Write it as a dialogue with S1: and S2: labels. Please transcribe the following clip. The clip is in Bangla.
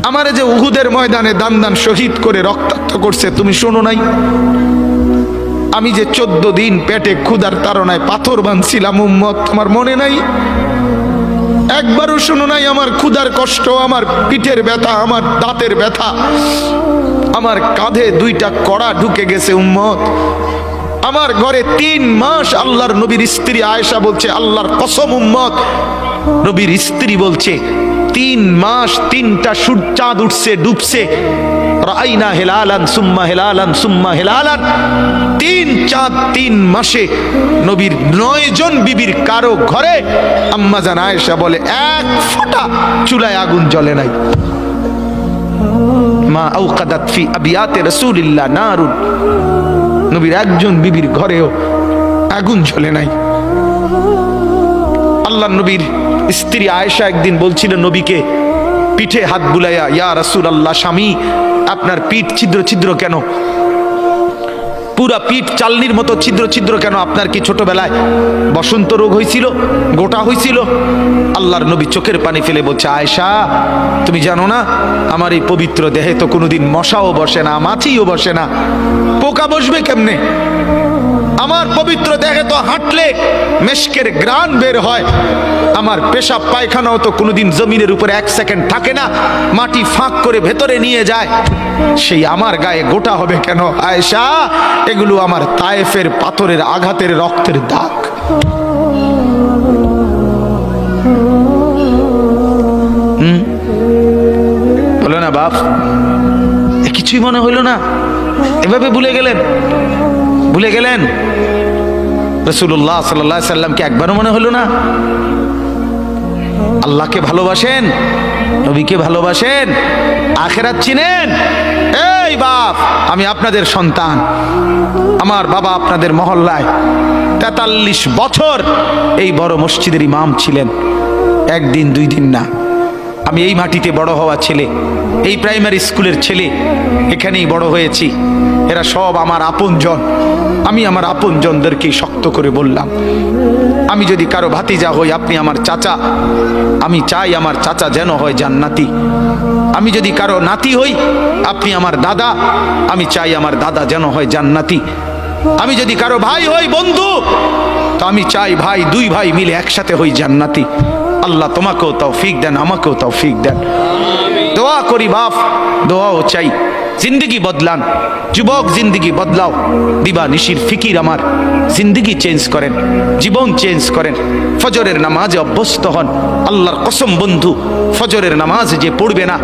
S1: আমারে যে উহুদের ময়দানে দান দান শহীদ করে রক্তাক্ত করছে তুমি শোনো নাই? আমি যে 14 দিন পেটে ক্ষুধার তাড়নায় পাথর বাঁধছিলাম উম্মত, তোমার মনে নাই? একবারও শোনো নাই আমার ক্ষুধার কষ্ট, আমার পিঠের ব্যথা, আমার দাঁতের ব্যথা, আমার কাঁধে 2টা কড়া ঢুকে গেছে উম্মত। আমার ঘরে 3 মাস আল্লাহর নবীর স্ত্রী আয়েশা বলছে, আল্লাহর কসম উম্মত, নবীর স্ত্রী বলছে 3 মাস 3টা চাঁদ উঠছে ডুবছে, রাইনা হেলালান সুম্মা হেলালান সুম্মা হেলালান, 3 চাঁদ 3 মাসে নবীর 9 জন বিবির কারো ঘরে আম্মা জান আয়েশা বলে 1 ফোঁটা চুলায় আগুন জ্বলে নাই। মা আওকাদাত ফি আবিয়াতে রাসূলিল্লাহ নারুন, নবীর একজন বিবির ঘরেও আগুন জ্বলে নাই। আল্লাহর নবীর স্ত্রী আয়েশা একদিন বলছিলেন নবীকে পিঠে হাত বুলাইয়া, ইয়া রাসূলুল্লাহ, স্বামী আপনার পিঠ ছিদ্র ছিদ্র কেন? পুরা পিঠ চালনির মতো ছিদ্র ছিদ্র কেন? আপনার কি ছোটবেলায় বসন্ত রোগ হয়েছিল, গোটা হয়েছিল? আল্লাহর নবী চোখের পানি ফেলে বলছে, আয়েশা তুমি জানো না আমার এই পবিত্র দেহে তো কোনোদিন মশাও বসে না, মাছিও বসে না, পোকা বসবে কেমনে? আমার পবিত্র দেহে তো হাঁটলে মেশকের গ্রান বের হয়, আমার পেশাব পায়খানাও তো কোনোদিন জমিনের উপরে 1 সেকেন্ড থাকে না, মাটি ফাঁক করে ভেতরে নিয়ে যায়, সেই আমার গায়ে গোটা হবে কেন? আয়েশা এগুলো আমার তায়েফের পাথরের আঘাতের রক্তের দাগ। বলো না বাপ, কিছুই মনে হইল না? এভাবে ভুলে গেলেন? ভুলে গেলেন রাসূলুল্লাহ সাল্লাল্লাহু আলাইহি সাল্লামকে একবারও মনে হলো না? আল্লাহকে ভালোবাসেন, নবীকে ভালোবাসেন, আখিরাত চিনেন? এই বাপ, আমি আপনাদের সন্তান, আমার বাবা আপনাদের মহল্লায় 43 বছর এই বড় মসজিদের ইমাম ছিলেন, 1 দিন 2 দিন না। আমি এই মাটিতে বড় হওয়া ছেলে, এই প্রাইমারি স্কুলের ছেলে, এখানেই বড় হয়েছি। এরা সব আমার আপনজন। আমি আমার আপনজনদেরকে শক্ত করে বললাম, আমি যদি কারো ভাতিজা হই আপনি আমার চাচা, আমি চাই আমার চাচা যেন হয় জান্নাতি। আমি যদি কারো নাতি হই আপনি আমার দাদা, আমি চাই আমার দাদা যেন হয় জান্নাতি। আমি যদি কারো ভাই হই বন্ধু, তো আমি চাই ভাই 2 ভাই মিলে একসাথে হই জান্নাতি। আল্লাহ তোমাকেও তৌফিক দেন, আমাকেও তৌফিক দেন। দোয়া করি বাপ, দোয়াও চাই। জিন্দগি বদলান যুবক, জিন্দগি বদলাও। দিবা নিশির ফিকির আমার, জিন্দগি চেঞ্জ করেন, জীবন চেঞ্জ করেন। ফজরের নামাজে অভ্যস্ত হন। আল্লাহর কসম বন্ধু, ফজরের নামাজ যে পড়বে না